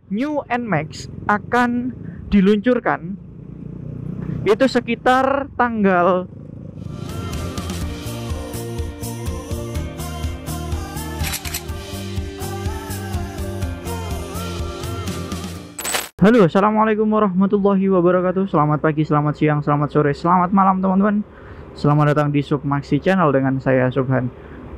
New NMAX akan diluncurkan itu sekitar tanggal Halo, assalamualaikum warahmatullahi wabarakatuh. Selamat pagi, selamat siang, selamat sore, selamat malam teman-teman. Selamat datang di Submaxi Channel dengan saya Subhan.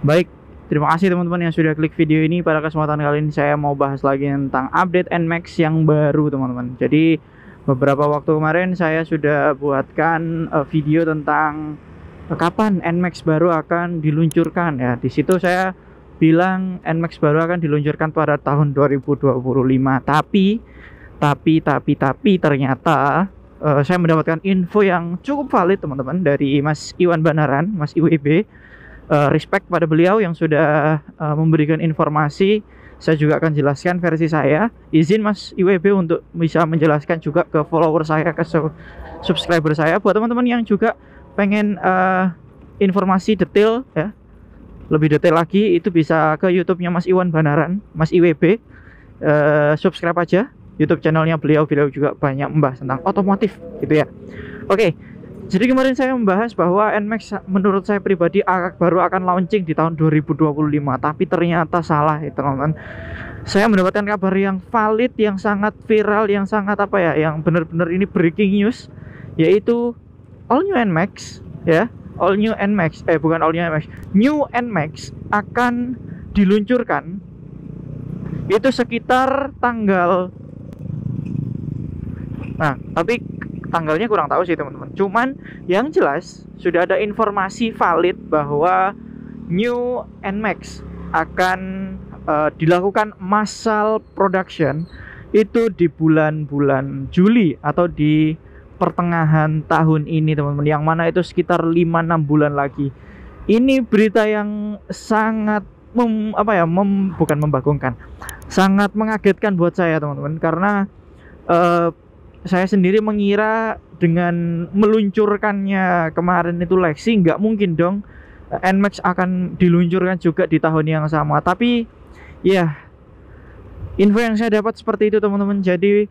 Baik, terima kasih teman-teman yang sudah klik video ini. Pada kesempatan kali ini saya mau bahas lagi tentang update NMAX yang baru teman-teman. Jadi beberapa waktu kemarin saya sudah buatkan video tentang kapan NMAX baru akan diluncurkan ya. Di situ saya bilang NMAX baru akan diluncurkan pada tahun 2025. Tapi ternyata saya mendapatkan info yang cukup valid teman-teman dari Mas Iwan Banaran, Mas IWB. Respect pada beliau yang sudah memberikan informasi. Saya juga akan jelaskan versi saya. Izin Mas IWB untuk bisa menjelaskan juga ke follower saya, ke subscriber saya. Buat teman-teman yang juga pengen informasi detail ya, lebih detail lagi, itu bisa ke YouTube-nya Mas Iwan Banaran, Mas IWB. Subscribe aja YouTube channelnya beliau juga banyak membahas tentang otomotif gitu ya. Oke, jadi kemarin saya membahas bahwa NMAX menurut saya pribadi baru akan launching di tahun 2025. Tapi ternyata salah ya teman-teman. Saya mendapatkan kabar yang valid, yang sangat viral, yang sangat yang benar-benar ini breaking news, yaitu all new NMAX ya. All new NMAX, bukan all new NMAX, new NMAX akan diluncurkan itu sekitar tanggal, nah tapi tanggalnya kurang tahu sih teman-teman. Cuman yang jelas sudah ada informasi valid bahwa new NMAX akan dilakukan massal production itu di bulan-bulan Juli atau di pertengahan tahun ini teman-teman, yang mana itu sekitar 5-6 bulan lagi. Ini berita yang sangat bukan membagongkan, sangat mengagetkan buat saya teman-teman, karena saya sendiri mengira dengan meluncurkannya kemarin itu Lexi, nggak mungkin dong NMAX akan diluncurkan juga di tahun yang sama. Tapi ya, info yang saya dapat seperti itu teman-teman. Jadi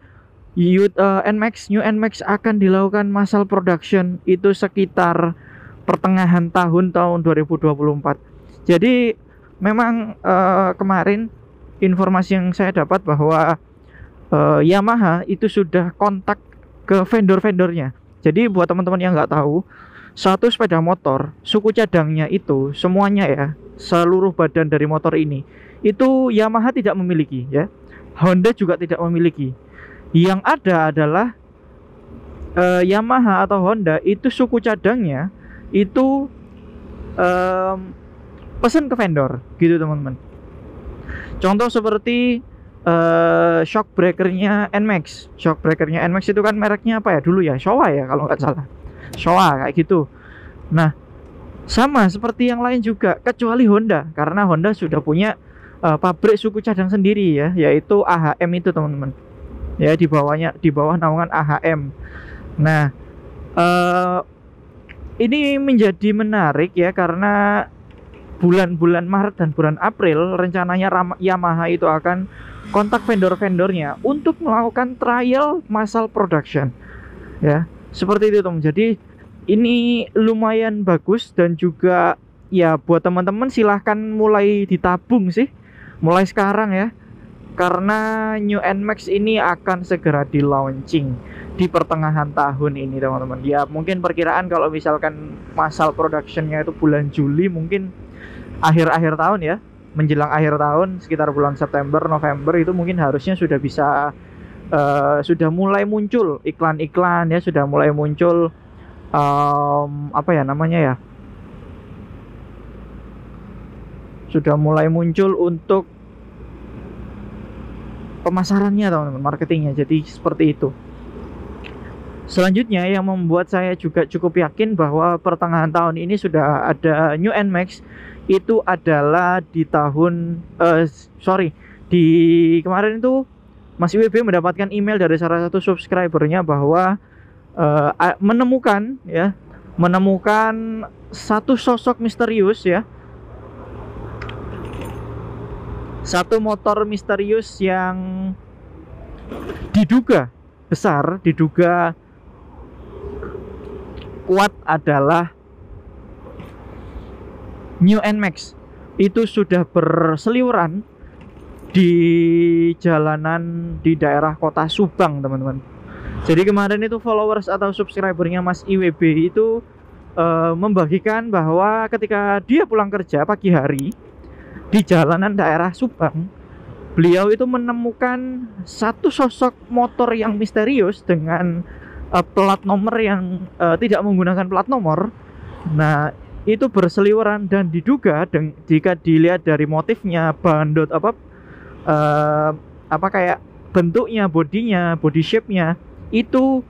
new NMAX akan dilakukan massal production itu sekitar pertengahan tahun 2024. Jadi memang kemarin informasi yang saya dapat bahwa Yamaha itu sudah kontak ke vendor-vendornya. Jadi buat teman-teman yang nggak tahu, satu sepeda motor suku cadangnya itu semuanya ya, seluruh badan dari motor ini itu Yamaha tidak memiliki ya, Honda juga tidak memiliki. Yang ada adalah Yamaha atau Honda itu suku cadangnya itu pesan ke vendor gitu teman-teman. Contoh seperti shock breakernya NMAX. Shock breakernya NMAX itu kan mereknya apa ya dulu ya, Showa ya kalau nggak salah, Showa kayak gitu. Nah sama seperti yang lain juga, kecuali Honda, karena Honda sudah punya pabrik suku cadang sendiri ya, yaitu AHM itu teman-teman ya, di bawah naungan AHM. Nah ini menjadi menarik ya, karena bulan-bulan Maret dan bulan April rencananya Yamaha itu akan kontak vendor-vendornya untuk melakukan trial massal production ya, seperti itu teman. Jadi ini lumayan bagus, dan juga ya buat teman-teman silahkan mulai ditabung sih mulai sekarang ya, karena new NMAX ini akan segera di launching di pertengahan tahun ini teman-teman. Ya mungkin perkiraan kalau misalkan massal productionnya itu bulan Juli, mungkin akhir-akhir tahun ya, menjelang akhir tahun sekitar bulan September November itu mungkin harusnya sudah bisa sudah mulai muncul iklan-iklan ya, sudah mulai muncul sudah mulai muncul untuk pemasarannya teman-teman, marketingnya. Jadi seperti itu. Selanjutnya yang membuat saya juga cukup yakin bahwa pertengahan tahun ini sudah ada new NMAX itu adalah di kemarin itu Mas IWB mendapatkan email dari salah satu subscribernya bahwa menemukan satu sosok misterius ya, satu motor misterius yang diduga besar, diduga kuat adalah New NMAX itu sudah berseliweran di jalanan di daerah kota Subang, teman-teman. Jadi kemarin itu followers atau subscribernya Mas IWB itu membagikan bahwa ketika dia pulang kerja pagi hari di jalanan daerah Subang, beliau itu menemukan satu sosok motor yang misterius dengan plat nomor yang tidak menggunakan plat nomor. Nah, itu berseliweran dan diduga jika dilihat dari motifnya, bandot kayak bentuknya, body shape-nya itu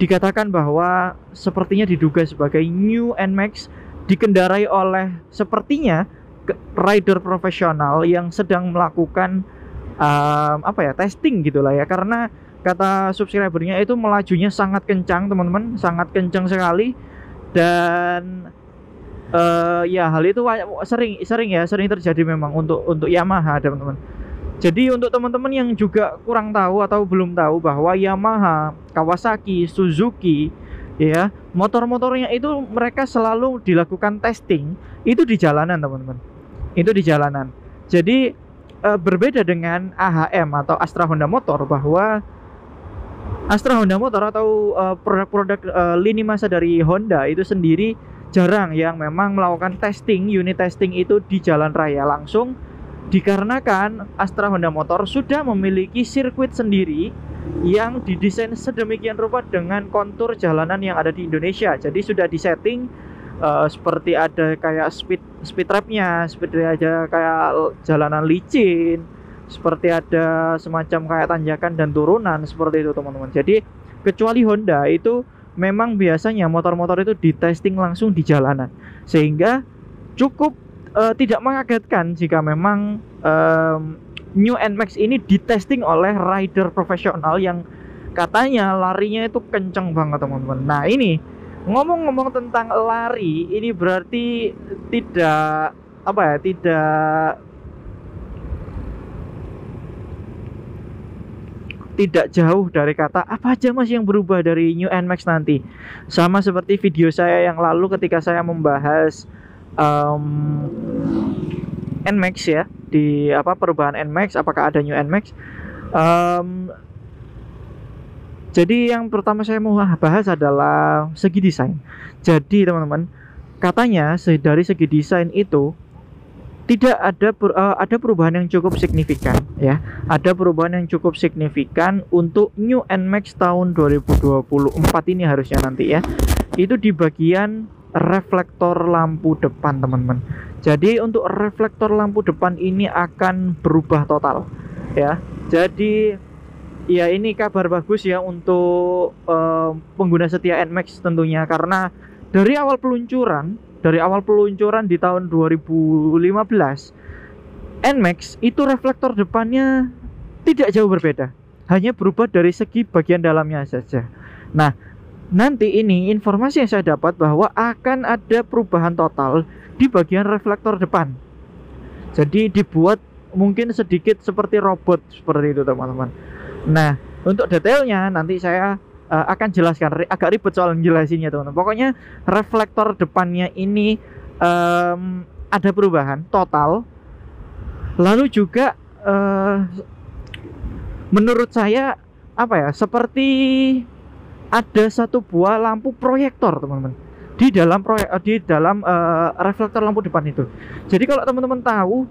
dikatakan bahwa sepertinya diduga sebagai New NMAX, dikendarai oleh sepertinya rider profesional yang sedang melakukan testing gitulah ya, karena kata subscribernya itu melajunya sangat kencang, teman-teman, sangat kencang sekali. Dan ya hal itu sering terjadi memang untuk Yamaha, teman-teman. Jadi untuk teman-teman yang juga kurang tahu atau belum tahu bahwa Yamaha, Kawasaki, Suzuki ya, motor-motornya itu mereka selalu dilakukan testing itu di jalanan, teman-teman. Itu di jalanan. Jadi berbeda dengan AHM atau Astra Honda Motor, bahwa Astra Honda Motor atau produk-produk lini masa dari Honda itu sendiri jarang yang memang melakukan testing, unit testing itu di jalan raya langsung, dikarenakan Astra Honda Motor sudah memiliki sirkuit sendiri yang didesain sedemikian rupa dengan kontur jalanan yang ada di Indonesia. Jadi sudah disetting seperti ada kayak speed trapnya, seperti ada kayak jalanan licin, seperti ada semacam kayak tanjakan dan turunan seperti itu, teman-teman. Jadi kecuali Honda itu memang biasanya motor-motor itu ditesting langsung di jalanan, sehingga cukup tidak mengagetkan jika memang New NMAX ini ditesting oleh rider profesional yang katanya larinya itu kenceng banget, teman-teman. Nah, ini ngomong-ngomong tentang lari, ini berarti tidak jauh dari kata apa aja Mas yang berubah dari New NMAX nanti. Sama seperti video saya yang lalu ketika saya membahas NMAX ya, di perubahan NMAX, apakah ada New NMAX. Jadi yang pertama saya mau bahas adalah segi desain. Jadi teman-teman, katanya dari segi desain itu tidak ada perubahan yang cukup signifikan ya. Ada perubahan yang cukup signifikan untuk New NMAX tahun 2024 ini harusnya nanti ya. Itu di bagian reflektor lampu depan, teman-teman. Jadi untuk reflektor lampu depan ini akan berubah total ya. Jadi ya ini kabar bagus ya untuk pengguna setia NMAX tentunya, karena dari awal peluncuran di tahun 2015 NMAX itu reflektor depannya tidak jauh berbeda, hanya berubah dari segi bagian dalamnya saja. Nah, nanti ini informasi yang saya dapat bahwa akan ada perubahan total di bagian reflektor depan. Jadi dibuat mungkin sedikit seperti robot seperti itu, teman-teman. Nah, untuk detailnya nanti saya akan jelaskan, agak ribet soal jelasinnya, teman-teman. Pokoknya reflektor depannya ini ada perubahan total. Lalu juga menurut saya seperti ada satu buah lampu proyektor, teman-teman, di dalam reflektor lampu depan itu. Jadi kalau teman-teman tahu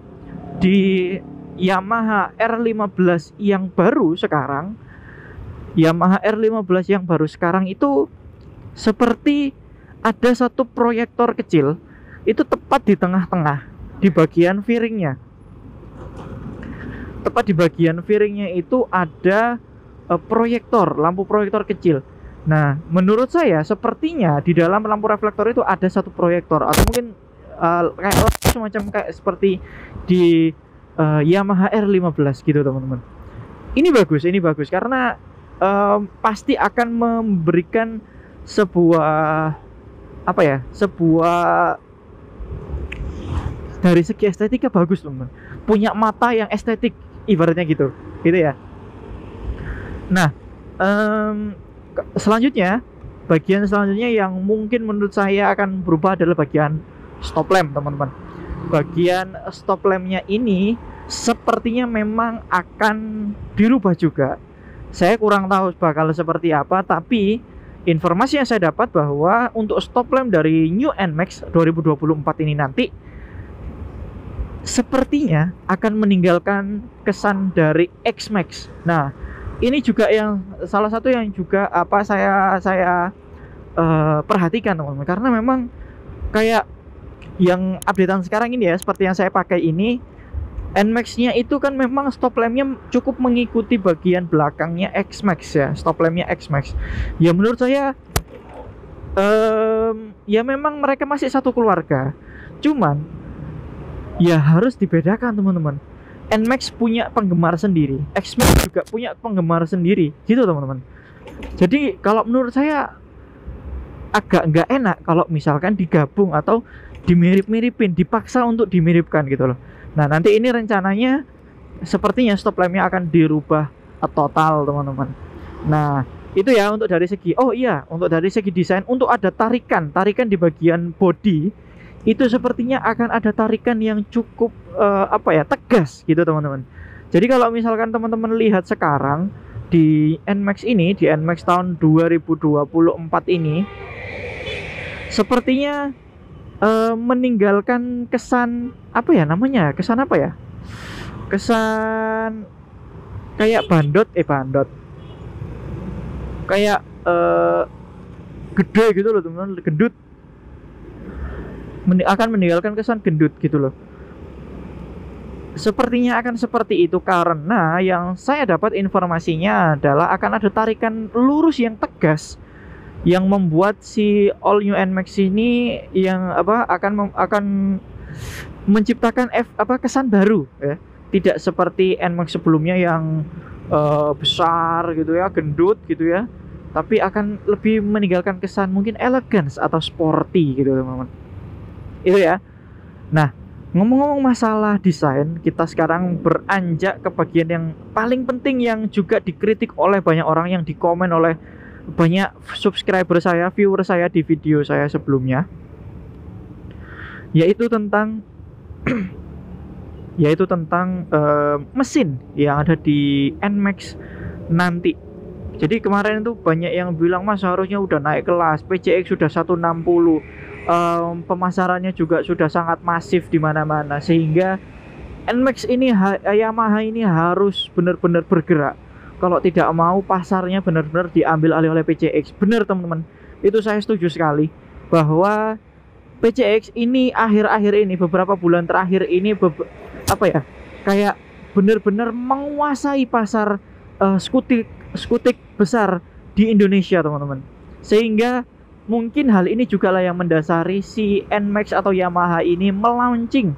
di Yamaha R15 yang baru sekarang, itu seperti ada satu proyektor kecil itu tepat di tengah-tengah di bagian fairingnya. Tepat di bagian fairingnya itu ada lampu proyektor kecil. Nah, menurut saya sepertinya di dalam lampu reflektor itu ada satu proyektor, atau mungkin kayak seperti di Yamaha R15 gitu, teman-teman. Ini bagus karena pasti akan memberikan sebuah dari segi estetika bagus, teman-teman. Punya mata yang estetik ibaratnya gitu ya. Nah, selanjutnya, bagian selanjutnya yang mungkin menurut saya akan berubah adalah bagian stop lamp, teman-teman. Bagian stop lampnya ini sepertinya memang akan dirubah juga. Saya kurang tahu bakal seperti apa, tapi informasi yang saya dapat bahwa untuk stop lamp dari New NMAX 2024 ini nanti sepertinya akan meninggalkan kesan dari X-Max. Nah, ini juga yang salah satu yang juga apa saya perhatikan, teman-teman, karena memang kayak yang updatean sekarang ini ya, seperti yang saya pakai ini, NMAX-nya itu kan memang stop lampnya cukup mengikuti bagian belakangnya X-Max ya, stop lampnya X-Max. Ya menurut saya ya memang mereka masih satu keluarga, cuman ya harus dibedakan, teman-teman. NMAX punya penggemar sendiri, X-Max juga punya penggemar sendiri, gitu teman-teman. Jadi kalau menurut saya agak nggak enak kalau misalkan digabung atau dimirip-miripin, dipaksa untuk dimiripkan gitu loh. Nah, nanti ini rencananya sepertinya stop lampnya akan dirubah total, teman-teman. Nah, itu ya untuk dari segi, oh iya, untuk dari segi desain, untuk ada tarikan di bagian body itu sepertinya akan ada tarikan yang cukup apa ya, tegas gitu, teman-teman. Jadi kalau misalkan teman-teman lihat sekarang di NMAX ini, di NMAX tahun 2024 ini, sepertinya meninggalkan kesan apa ya namanya, kesan apa ya, kesan kayak bandot kayak gede gitu loh, teman-teman, gendut, akan meninggalkan kesan gendut gitu loh. Sepertinya akan seperti itu karena yang saya dapat informasinya adalah akan ada tarikan lurus yang tegas yang membuat si All New NMAX ini yang apa akan menciptakan kesan baru ya. Tidak seperti NMAX sebelumnya yang besar gitu ya, gendut gitu ya. Tapi akan lebih meninggalkan kesan mungkin elegance atau sporty gitu, teman-teman. Itu ya. Nah, ngomong-ngomong masalah desain, kita sekarang beranjak ke bagian yang paling penting yang juga dikritik oleh banyak orang, yang dikomen oleh banyak subscriber saya, viewer saya di video saya sebelumnya, yaitu tentang mesin yang ada di NMAX nanti. Jadi kemarin itu banyak yang bilang, Mas harusnya udah naik kelas, PCX sudah 160, pemasarannya juga sudah sangat masif di mana-mana, sehingga NMAX ini Yamaha ini harus benar-benar bergerak. Kalau tidak mau pasarnya benar-benar diambil alih oleh PCX. Benar, teman-teman, itu saya setuju sekali bahwa PCX ini akhir-akhir ini, beberapa bulan terakhir ini apa ya, kayak benar-benar menguasai pasar skutik besar di Indonesia, teman-teman. Sehingga mungkin hal ini juga lah yang mendasari si NMAX atau Yamaha ini melaunching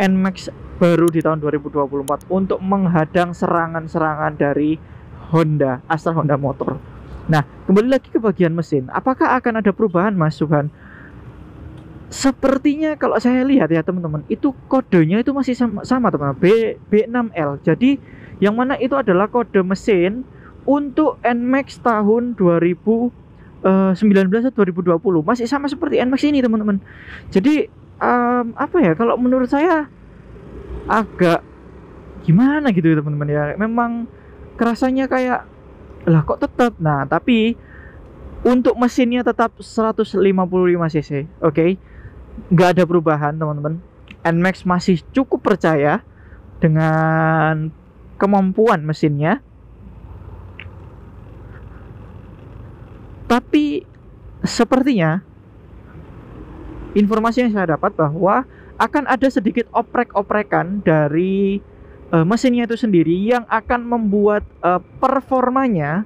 NMAX baru di tahun 2024 untuk menghadang serangan-serangan dari Honda, Astra Honda Motor. Nah, kembali lagi ke bagian mesin, apakah akan ada perubahan, Mas Subhan? Sepertinya kalau saya lihat ya, teman-teman, itu kodenya itu masih sama teman-teman, B6L. Jadi yang mana itu adalah kode mesin untuk NMAX tahun 2019 atau 2020, masih sama seperti NMAX ini, teman-teman. Jadi apa ya, kalau menurut saya agak gimana gitu ya, teman-teman ya. Memang kerasanya kayak lah kok tetap. Nah, tapi untuk mesinnya tetap 155 cc, oke? Nggak ada perubahan, teman-teman. NMAX masih cukup percaya dengan kemampuan mesinnya. Tapi sepertinya informasi yang saya dapat bahwa akan ada sedikit oprek-oprekan dari mesinnya itu sendiri yang akan membuat performanya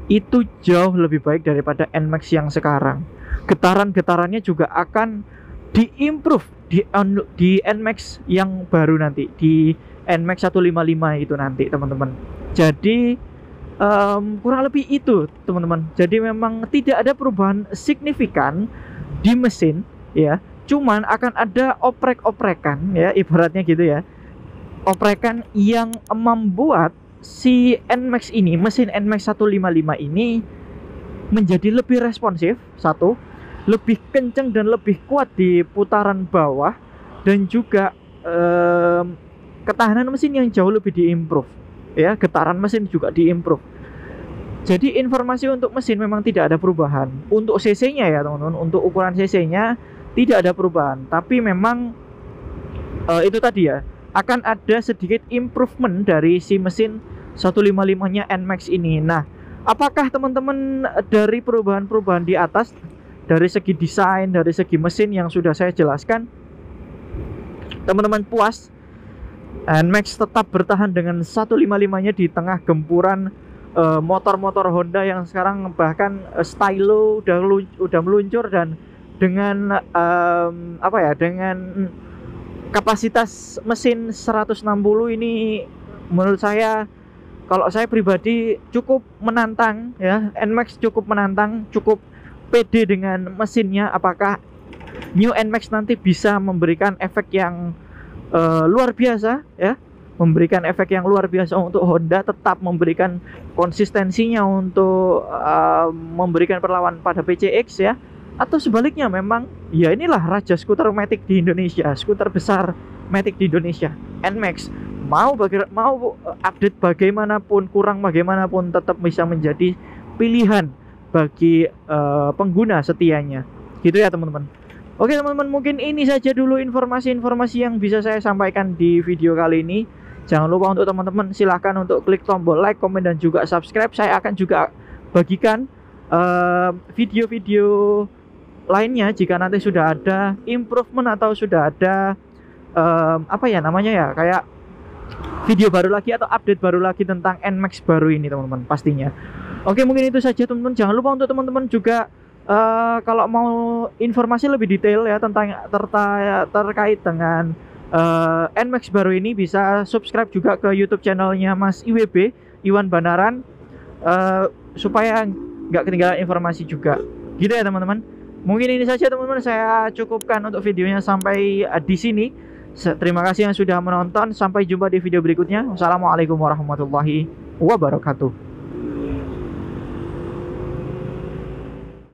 itu jauh lebih baik daripada NMAX yang sekarang. Getaran-getarannya juga akan diimprove di NMAX yang baru nanti, di NMAX 155 itu nanti, teman-teman. Jadi kurang lebih itu, teman-teman. Jadi memang tidak ada perubahan signifikan di mesin ya, cuman akan ada oprek-oprekan ya, ibaratnya gitu ya, oprekan yang membuat si NMAX ini, mesin NMAX 155 ini menjadi lebih responsif, satu, lebih kenceng dan lebih kuat di putaran bawah, dan juga ketahanan mesin yang jauh lebih diimprove, ya, getaran mesin juga diimprove. Jadi informasi untuk mesin memang tidak ada perubahan. Untuk cc-nya ya teman-teman, untuk ukuran cc-nya tidak ada perubahan, tapi memang itu tadi ya, akan ada sedikit improvement dari si mesin 155-nya NMAX ini. Nah, apakah teman-teman dari perubahan-perubahan di atas, dari segi desain, dari segi mesin yang sudah saya jelaskan, teman-teman puas? NMAX tetap bertahan dengan 155-nya di tengah gempuran motor-motor Honda yang sekarang bahkan stylo udah meluncur, dan dengan dengan kapasitas mesin 160 ini, menurut saya, kalau saya pribadi, cukup menantang ya. NMAX cukup menantang, cukup pede dengan mesinnya. Apakah New NMAX nanti bisa memberikan efek yang luar biasa ya, memberikan efek yang luar biasa untuk Honda, tetap memberikan konsistensinya untuk memberikan perlawanan pada PCX ya, atau sebaliknya memang ya inilah raja skuter matic di Indonesia, skuter besar matic di Indonesia, NMAX. Mau update bagaimanapun, kurang bagaimanapun, tetap bisa menjadi pilihan bagi pengguna setianya, gitu ya teman-teman. Oke teman-teman, mungkin ini saja dulu informasi-informasi yang bisa saya sampaikan di video kali ini. Jangan lupa untuk teman-teman silahkan untuk klik tombol like, komen, dan juga subscribe. Saya akan juga bagikan video-video lainnya jika nanti sudah ada improvement atau sudah ada kayak video baru lagi atau update baru lagi tentang NMAX baru ini teman-teman pastinya. Oke, mungkin itu saja teman-teman. Jangan lupa untuk teman-teman juga kalau mau informasi lebih detail ya tentang terkait dengan NMAX baru ini, bisa subscribe juga ke YouTube channelnya Mas IWB, Iwan Banaran, supaya nggak ketinggalan informasi juga, gitu ya teman-teman. Mungkin ini saja teman-teman, saya cukupkan untuk videonya sampai di sini. Terima kasih yang sudah menonton. Sampai jumpa di video berikutnya. Wassalamualaikum warahmatullahi wabarakatuh.